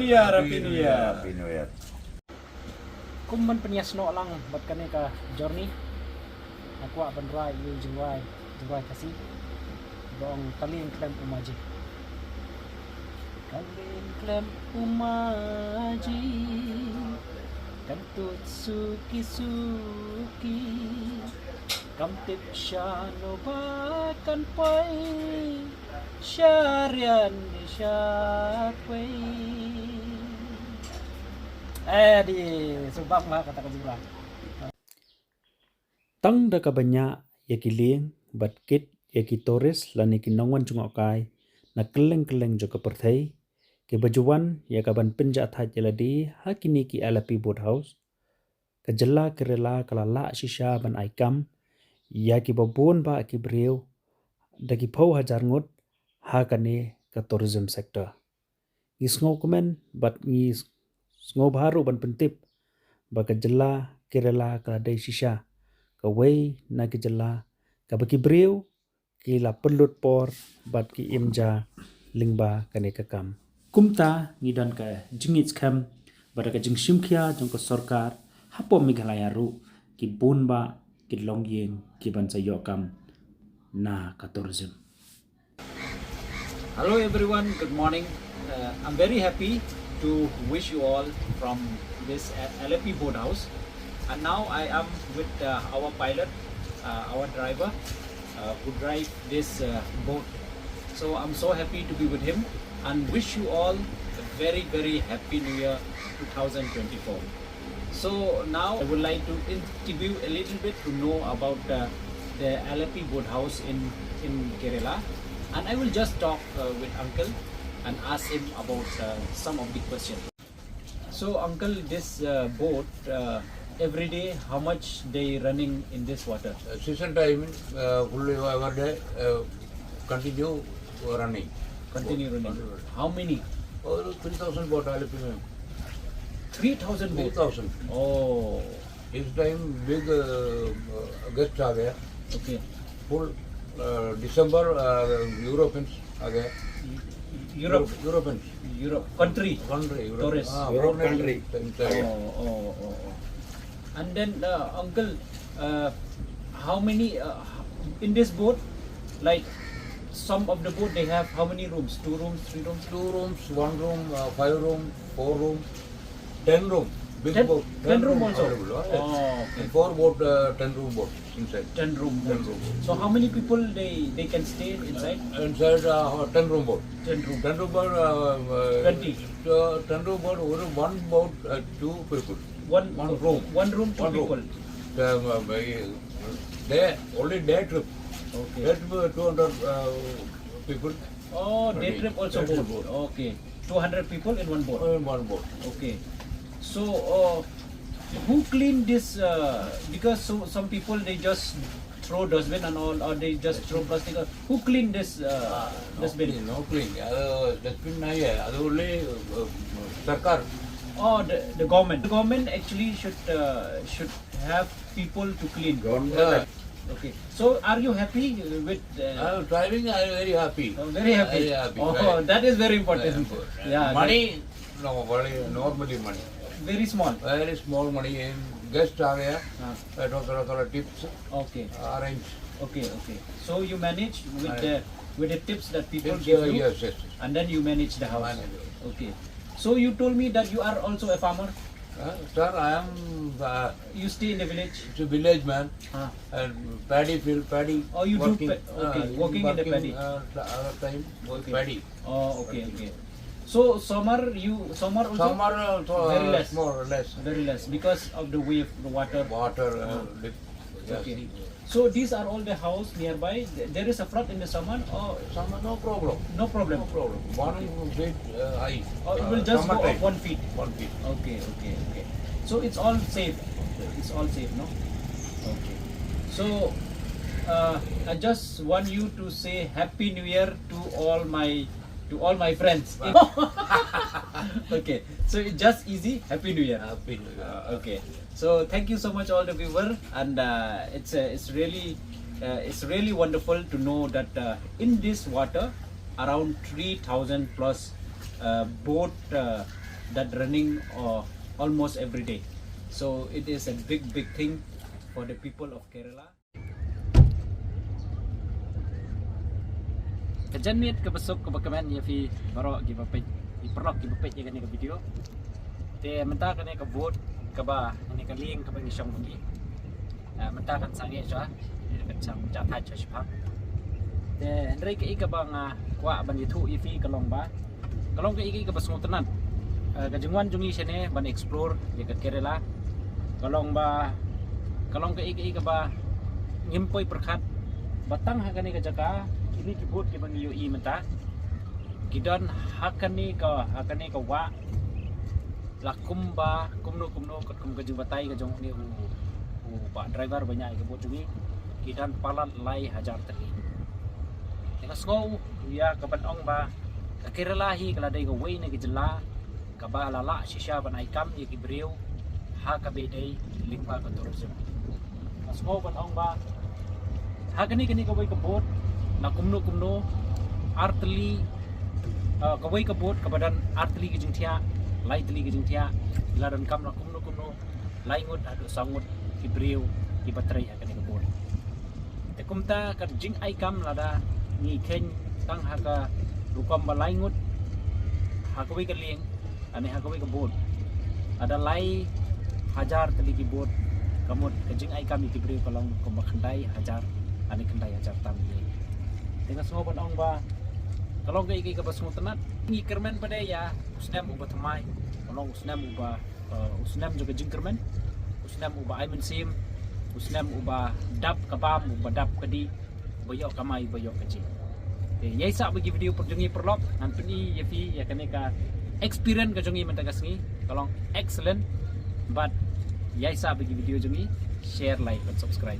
Year, Happy New Year. Happy New Year. Kung man panyasno lang bat kani ka journey. Ako ban rai jingwai kasi dong kaling klem umaji. Kaling klem umaji. Kantut suki kamtip siya no ba kanpay syarian di syatway di subang mga kata kabura tang da kabanya yaki lieng bat kit yaki toris lani kinongwan jungokai na keleng jo keperthai ke bajuan ya kaban penjat hat jeladi hakini ki alapi boat house kejela kerela kalala shisha ban aikam ya ki babon ba ki briew dagi pau hajar ngut hakane ka tourism sector ngisngo komen bat ngis ngo baru ban pentip ba kejela kerela kaladai shisha ka wei na kejela ka baki briew ki la pelut por bat ki imja lingba kane kakam kumta ngidan ka jingits kam bada ka jingshimkhia jong ka sarkar hapo meghalaya ru ki bonba ki longyeng ki bansa yokam na ka tourism. Hello everyone, good morning. I'm very happy to wish you all from this LAP boat house. And now I am with our pilot, our driver, who drive this boat. So I'm so happy to be with him and wish you all a very happy New Year 2024. So now I would like to interview a little bit to know about the LAP boat house in Kerala. And I will just talk with Uncle and ask him about some of the questions. So Uncle, this boat, every day, how much they running in this water? Season time, fully every day, continue running. Continue running. How many? 3,000 boat I 3,000 boats? 3,000. Oh. This time big guests are there. Okay. Full December Europeans are there. Europe. Europeans. Europe. Country. Europe. Tourists. Europe country. Oh. And then Uncle, how many in this boat? Like some of the boat they have how many rooms? 2 rooms, 3 rooms? 2 rooms, 1 room, 5 room, 4 room, 10 room. Big 10, boat. 10 room also? Available, Oh, okay. And 4 boat, 10 room boat inside. 10 room. 10 room. So how many people they can stay inside? Inside 10 room boat. 10 room. 10 room boat. 20. 10 room boat. One boat, 2 people. One room. 1 room, 2 One people. room. Only day trip. Okay. Day trip 200 people. Oh, day Running. trip also Day trip boat. boat. Okay. 200 people in one boat. One boat. Okay. So who clean this? Because some people they just throw dustbin and all, or they just throw plastic. Who clean this dustbin? No clean. Dustbin nahi hai. Adu only sarkar. Oh, the government. The government actually should have people to clean. Yeah. Okay. So are you happy with? Driving, I am very happy. Very happy. Very happy. Oh, Very- that is very important. Yeah. Money, no, very normally money. Very small. Very small money. And guests are there. Ah. Thora tips Okay. arrange. Okay. So you manage with the tips that people Tips, give you, yes. and then you manage the house. Manage. Okay. So you told me that you are also a farmer. Sir, I am You stay in the village. it's a village man. Ah. And paddy field, paddy. Oh, you do working, working in the paddy. Other time, Okay. paddy. Oh, okay. So summer also Summer Very less. more or less. very less because of the wave, the water. Water, yes. Okay. So these are all the house nearby. There is a flood in the summer. Oh, Summer, no problem. no problem. No problem. 1 feet high. Oh, it will just go Summer up time. 1 feet. 1 feet. Okay. So it's all safe. It's all safe, no? Okay. So I just want you to say Happy New Year to all my friends. Okay. So it's just easy. Happy New Year. Happy New Year. Okay. So thank you so much all the viewer, and it's really wonderful to know that in this water around 3,000 plus boat that running almost every day. So it is a big thing for the people of Kerala. Kajan miet ke besok ke bakaman ya fi barok gi bapet di perlok gi bapet ya kan ke video te mentah kan ke boat ke ba ini ke lieng ke bagi syong pergi mentah kan sange cha kan sang ja thai cha shpak te ndrai ke ik bang kwa ban yitu ifi ke long ba kalong ke ik ke besong tenan ke jengwan jungi sene ban explore ya ke Kerala kalong ke ik ba ngimpoi perkhat batang hakane ke jaka ini kibut ke bang UI mentah kidan hakane ka wa lakum ba kumno kum ke jubatai ke jong ni pak driver banyak ke bot jungi kidan palat lai hajar tadi tengah sngau ya ke banong ba ke Kerala hi kala dai ke wei ne ke jela ka ba lala shisha ban aikam ye ki briew ha ka be dai lingpa ke tourism sngau banong ba hakane ke wei ke bot na kumno artli kawai ke bot ke badan artli ke jingtia lai tli ke jingtia ladan kam na kumno lai ngut adu sangut ki briew ki batrai akan ke bot te kumta ka jing ai kam lada ni ken tang haka rukam ba lai ngut hakawai ke lieng ane hakawai ke bot ada lai hajar tli ki bot kamut ke jing ai kam ki briew kalong ko khandai hajar ane khandai hajar tam ni dengan semua banong ba kalau ke ke semua tenat ngi kermen pada ya usnam uba thamai kalau usnam uba usnam juga jingkermen usnam uba aimen sim usnam uba dap kabam uba dap kadi boyok kamai boyok kaji yai sa bagi video perjungi perlok nan peni yafi ya kaneka experience ka jungi mentagasngi kalau excellent but yai sa bagi video jungi share like and subscribe